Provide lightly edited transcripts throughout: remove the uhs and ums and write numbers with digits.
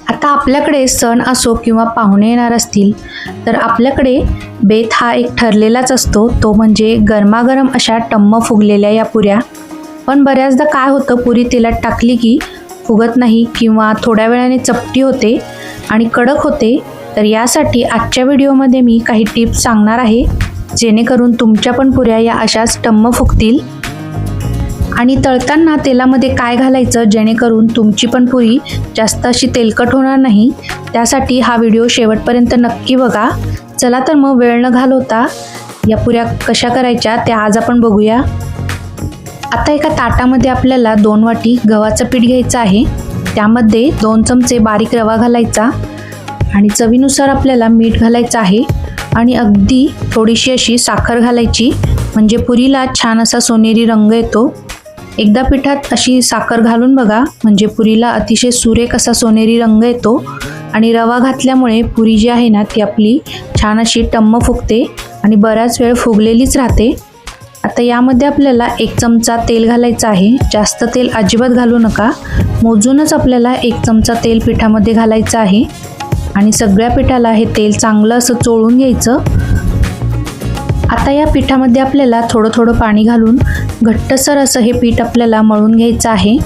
आता आपल्याकडे सण असो किंवा पाहुणे येणार असतील तर आपल्याकडे बेत हा एक ठरलेलाच असतो, तो म्हणजे गरमागरम अशा टम्म फुगलेल्या या पुऱ्या. पण बऱ्याचदा काय होतं, पुरी तेलात टाकली की फुगत नाही किंवा थोड्या वेळाने चपटी होते आणि कडक होते. तर यासाठी आजच्या व्हिडिओमध्ये मी काही टिप्स सांगणार आहे, जेणेकरून तुमच्या पण पुऱ्या या अशाच टम्म फुगतील. आणि तळताना तेलामध्ये काय घालायचं जेणेकरून तुमची पण पुरी जास्त अशी तेलकट होणार नाही, त्यासाठी हा व्हिडिओ शेवटपर्यंत नक्की बघा. चला तर मग वेळ न घालवता या पुऱ्या कशा करायच्या त्या आज आपण बघूया. आता एका ताटामध्ये आपल्याला 2 वाटी गव्हाचं पीठ घ्यायचं आहे. त्यामध्ये 2 चमचे बारीक रवा घालायचा आणि चवीनुसार आपल्याला मीठ घालायचं आहे आणि अगदी थोडीशी अशी साखर घालायची, म्हणजे पुरीला छान असा सोनेरी रंग येतो. एकदा पिठात अशी साखर घालून बघा, म्हणजे पुरीला अतिशय सुरेख असा सोनेरी रंग येतो आणि रवा घातल्यामुळे पुरी जी आहे ना ती आपली छान अशी टम्म फुगते आणि बराच वेळ फुगलेलीच राहते. आता यामध्ये आपल्याला 1 चमचा तेल घालायचं आहे. जास्त तेल अजिबात घालू नका, मोजूनच आपल्याला 1 चमचा तेल पिठामध्ये घालायचं आहे आणि सगळ्या पिठाला हे तेल चांगलं असं चोळून घ्यायचं. आता या पिठामध्ये आपल्याला थोडं थोडं पाणी घालून घट्टसर असं हे पीठ आपल्याला मळून घ्यायचं आहे.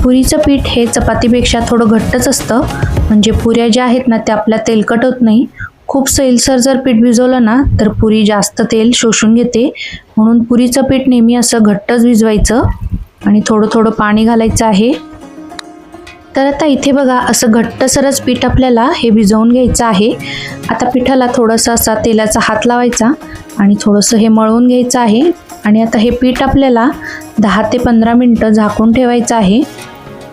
पुरीचं पीठ हे चपातीपेक्षा थोडं घट्टच असतं, म्हणजे पुऱ्या ज्या आहेत ना त्या आपल्या तेलकट होत नाही. खूप सैलसर जर पीठ भिजवलं ना तर पुरी जास्त तेल शोषून घेते, म्हणून पुरीचं पीठ नेहमी असं घट्टच भिजवायचं आणि थोडं थोडं पाणी घालायचं आहे. तर आता इथे बघा, असं घट्टसरच पीठ आपल्याला हे भिजवून घ्यायचं आहे. आता पिठाला थोडासा असा तेलाचा हात लावायचा आणि थोडंसं हे मळवून घ्यायचं आहे आणि आता हे पीठ आपल्याला 10 ते 15 मिनटं झाकून ठेवायचं आहे,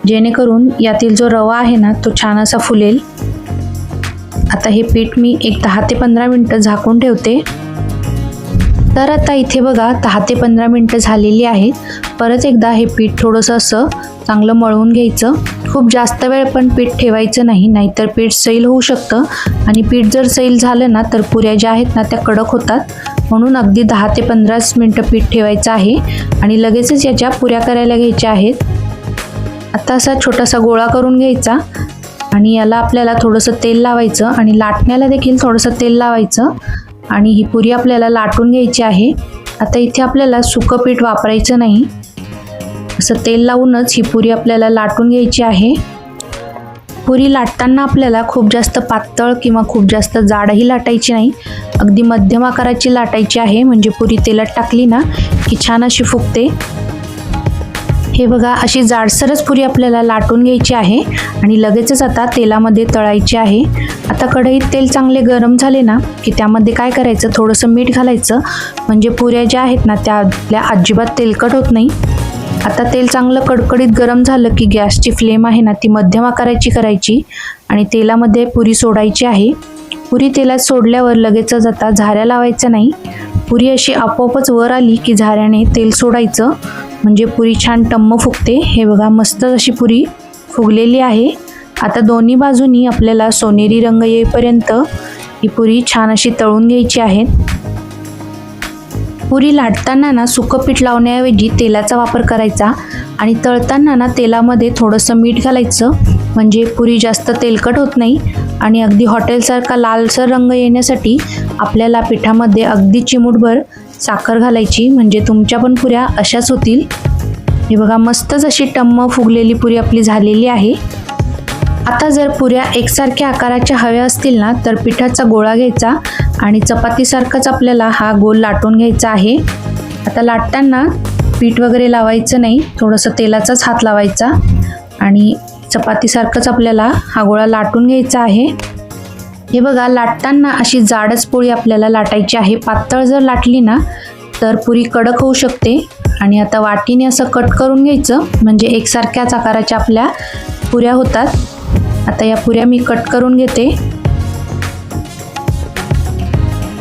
जेणेकरून यातील जो रवा आहे ना तो छान असा फुलेल. आता हे पीठ मी एक 10 ते 15 मिनटं झाकून ठेवते. तर आता इथे बघा 10 ते 15 मिनटं झालेली आहेत. परत एकदा हे पीठ थोडंसं असं चांगलं मळवून घ्यायचं. खूप जास्त वेळ पण पीठ ठेवायचं नाही, नाहीतर पीठ सैल होऊ शकतं आणि पीठ जर सैल झालं ना तर पुऱ्या ज्या आहेत ना त्या कडक होतात. म्हणून अगदी 10 ते 15 मिनटं पीठ ठेवायचं आहे आणि लगेचच याच्या पुऱ्या करायला घ्यायच्या आहेत. आता असा छोटासा गोळा करून घ्यायचा आणि याला आपल्याला थोडंसं तेल लावायचं आणि लाटण्याला देखील थोडंसं तेल लावायचं आणि ही पुरी आपल्याला लाटून घ्यायची आहे. आता इथे आपल्याला सुकं पीठ वापरायचं नाही, असं तेल लावूनच ही पुरी आपल्याला लाटून घ्यायची आहे. पुरी लाटताना आपल्याला खूप जास्त पातळ किंवा खूप जास्त जाडही लाटायची नाही, अगदी मध्यम आकाराची लाटायची आहे, म्हणजे पुरी तेलात टाकली ना की छान अशी फुगते. हे बघा, अशी जाडसरच पुरी आपल्याला लाटून घ्यायची आहे आणि लगेचच आता तेलामध्ये तळायची आहे. आता कढईत तेल चांगले गरम झाले ना की त्यामध्ये काय करायचं, थोडंसं मीठ घालायचं, म्हणजे पुऱ्या ज्या आहेत ना त्या आपल्या अजिबात तेलकट होत नाही. आता तेल चांगलं कडकडीत गरम झालं की गॅसची फ्लेम आहे ना ती मध्यम आकाराची करायची आणि तेलामध्ये पुरी सोडायची आहे. पुरी तेलात सोडल्यावर लगेचच आता झाऱ्या लावायचा नाही. पुरी अशी आपोआपच वर आली की झाऱ्याने तेल सोडायचं, म्हणजे पुरी छान टम्म फुगते. हे बघा, मस्त अशी पुरी फुगलेली आहे. आता दोन्ही बाजूनी आपल्याला सोनेरी रंग येईपर्यंत ही पुरी छान अशी तळून घ्यायची आहे. पुरी लाटताना ना सुकं पीठ लावण्याऐवजी तेलाचा वापर करायचा आणि तळताना ना तेलामध्ये थोडंसं मीठ घालायचं, म्हणजे पुरी जास्त तेलकट होत नाही. आणि अगदी हॉटेलसारखा लालसर रंग येण्यासाठी आपल्याला पिठामध्ये अगदी चिमूटभर साखर घालायची, म्हणजे तुमच्या पण पुऱ्या अशाच होतील. हे बघा, मस्तच अशी टम्म फुगलेली पुरी आपली झालेली आहे. आता जर पुऱ्या एकसारख्या आकाराच्या हव्या असतील ना तर पिठाचा गोळा घ्यायचा आणि चपातीसारखाच आपल्याला हा गोल लाटून घ्यायचा आहे. आता लाटताना पीठ वगैरे लावायचं नाही, थोडंसं तेलाचाच हात लावायचा आणि चपातीसारखंच आपल्याला हा गोळा लाटून घ्यायचा आहे. हे बघा, लाटताना अशी जाडच पोळी आपल्याला लाटायची आहे. पातळ जर लाटली ना तर पुरी कडक होऊ शकते. आणि आता वाटीने असं कट करून घ्यायचं, म्हणजे एकसारख्याच आकाराच्या आपल्या पुऱ्या होतात. आता या पुऱ्या मी कट करून घेते.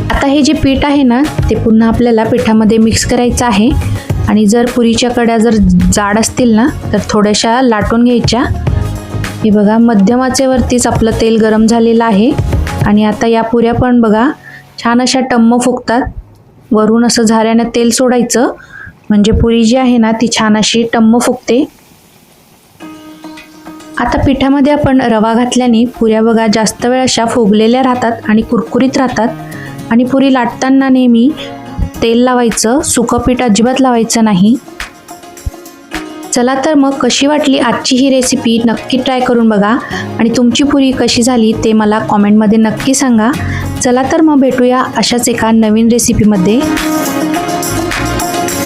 आता हे जे पीठ आहे ना ते पुन्हा आपल्याला पिठामध्ये मिक्स करायचं आहे आणि जर पुरीच्या कड्या जर जाड असतील ना तर थोड्याशा लाटून घ्यायच्या. हे बघा, मध्यम आचेवरतीच आपलं तेल गरम झालेलं आहे आणि आता या पुऱ्या पण बघा छान अशा टम्म फुगतात. वरून असं झाऱ्याने तेल सोडायचं, म्हणजे पुरी जी आहे ना ती छान अशी टम्म फुगते. आता पिठामध्ये आपण रवा घातल्याने पुऱ्या बघा जास्त वेळ अशा फुगलेल्या राहतात आणि कुरकुरीत राहतात। आणि पुरी लाटताना नेहमी तेल लावायचं, सुकं पीठ अजिबात लावायचं नाही। चला तर मग कशी वाटली आजची ही रेसिपी नक्की ट्राय करून बघा आणि तुमची पुरी कशी झाली ते मला कॉमेंटमध्ये नक्की सांगा। चला तर मग भेटूया अशाच एका नवीन रेसिपीमध्ये।